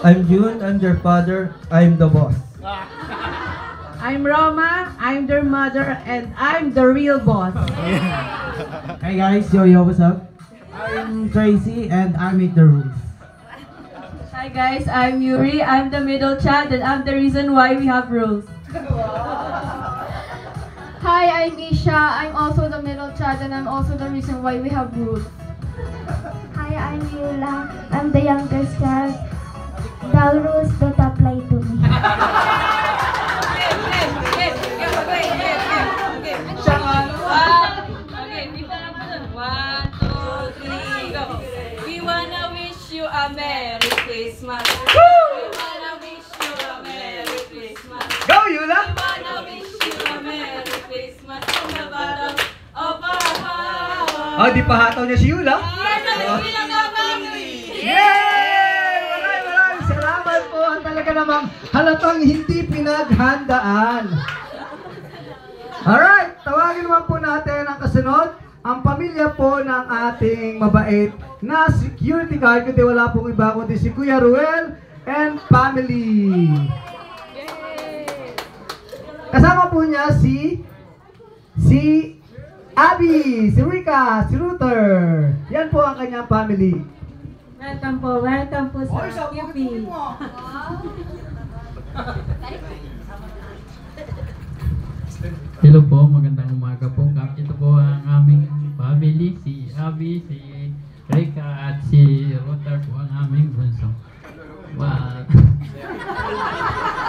I'm June, I'm their father, I'm the boss. I'm Roma, I'm their mother, and I'm the real boss. Hey guys, yo, what's up? I'm Tracy and I make the rules. Hi guys, I'm Yuri, I'm the middle child, and I'm the reason why we have rules. Hi, I'm Misha. I'm also the middle child and I'm also the reason why we have rules. Hi, I'm Yula. I'm the youngest child. The rules don't apply to me. Okay, dito na po dun. 1, 2, 3, go. We wanna wish you a Merry Christmas. We wanna wish you a Merry Christmas. Go, Yula! We wanna wish you a Merry Christmas from the bottom of our heart. Oh, di pa hataw niya si Yula? Yay! Maraming salamat po. Ang talaga namang halatang hindi pinaghandaan. Alright, tawagin naman po natin ang kasunod. Ang pamilya po ng ating mabait na security guard, kundi wala pong iba kundi si Kuya Ruel and family. Kasama po niya si Abby, si Rika, si Ruther. Yan po ang kanyang family. Welcome po sa QP. Hello po, magandang umaga po. Ito po ang aming family, si Abby, si Rika at si Ruther po ang aming bunso. Wow.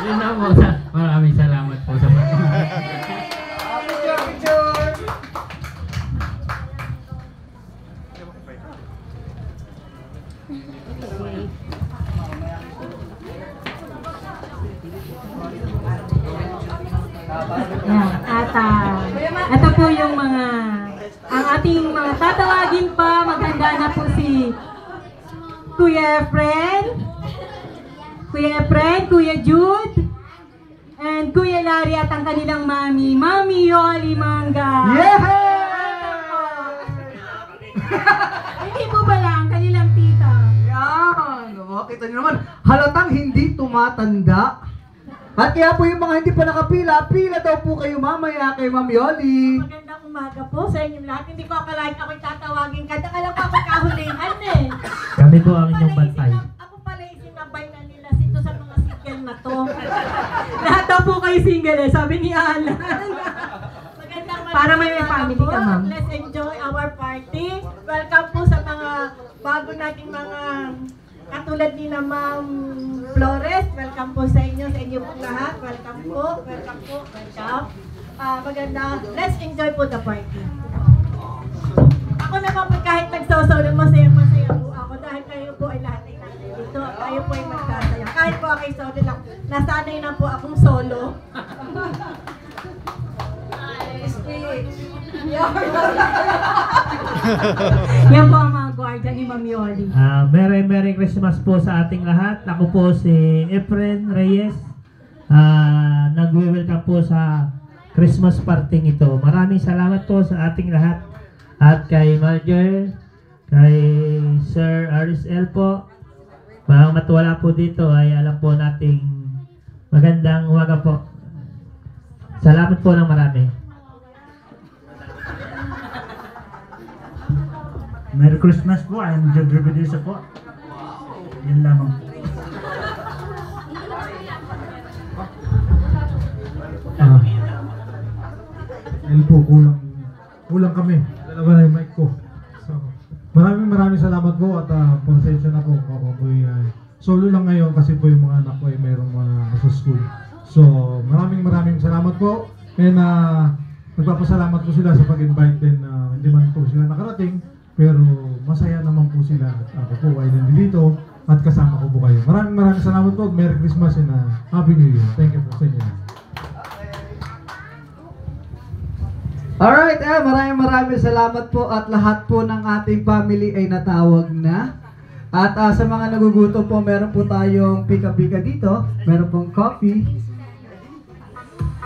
Yun na po. Maraming salamat po sa Ito po yung ang ating mga tatawagin pa. Maganda na po si Kuya Efren, Kuya Jude, and Kuya Larry at ang kanilang Mami Yoli Manga. Hindi po pala ang kanilang tita. Yan. O, kita nyo naman, halatang hindi tumatanda. At kaya po yung mga hindi pa nakapila, pila daw po kayo mamaya kay Ma'am Yoli. Magandang umaga po sa inyong lahat. Hindi ko akalain ako'y tatawagin ka. Alam ko ako kahulingan eh. Kami po ang inyong bantay. Ako pala yung sinabay na nila sito sa mga single na to. Lahat daw po kayo single eh, sabi ni Alan. Para may family ka, ma'am. Let's enjoy our party. Welcome po sa mga bago nating mga katulad ni na Ma'am Flores. Welcome po sa inyo po lahat. Welcome po. Maganda. Let's enjoy po the party. Ako naman po kahit nagsosolo, masaya po ako dahil kayo po ay lahat ay natin dito. Kayo po ay magsasaya. Kahit po ako ay solo lang, nasanay na po akong solo. Yan po ang mga guardia ni Ma'am Yoli. Merry Christmas po sa ating lahat. Ako po si Efren Reyes. Nagwe-welcome po sa Christmas party ito. Maraming salamat po sa ating lahat. At kay Marjorie, kay Sir RSL po. Mga matuwala po dito ay alam po nating magandang umaga po. Salamat po ng marami. Merry Christmas po. I'm Jed Rebedisa po. Yan lamang po. Yan po, kulang kami. Dalawa na yung mic ko. So, maraming salamat po at pasensya na po ako po solo lang ngayon kasi po yung mga anak ko ay mayroong sa school. So, maraming salamat po. And nagpapasalamat po sila sa pag-invite din. Hindi man po sila nakarating. Pero masaya naman po sila at ako po ay nandito at kasama ko po kayo. Maraming salamat po. Merry Christmas and Happy New Year. Thank you po sa inyo. Alright, maraming salamat po at lahat po ng ating family ay natawag na. At sa mga nagugutom po, meron po tayong pika-pika dito. Meron pong coffee.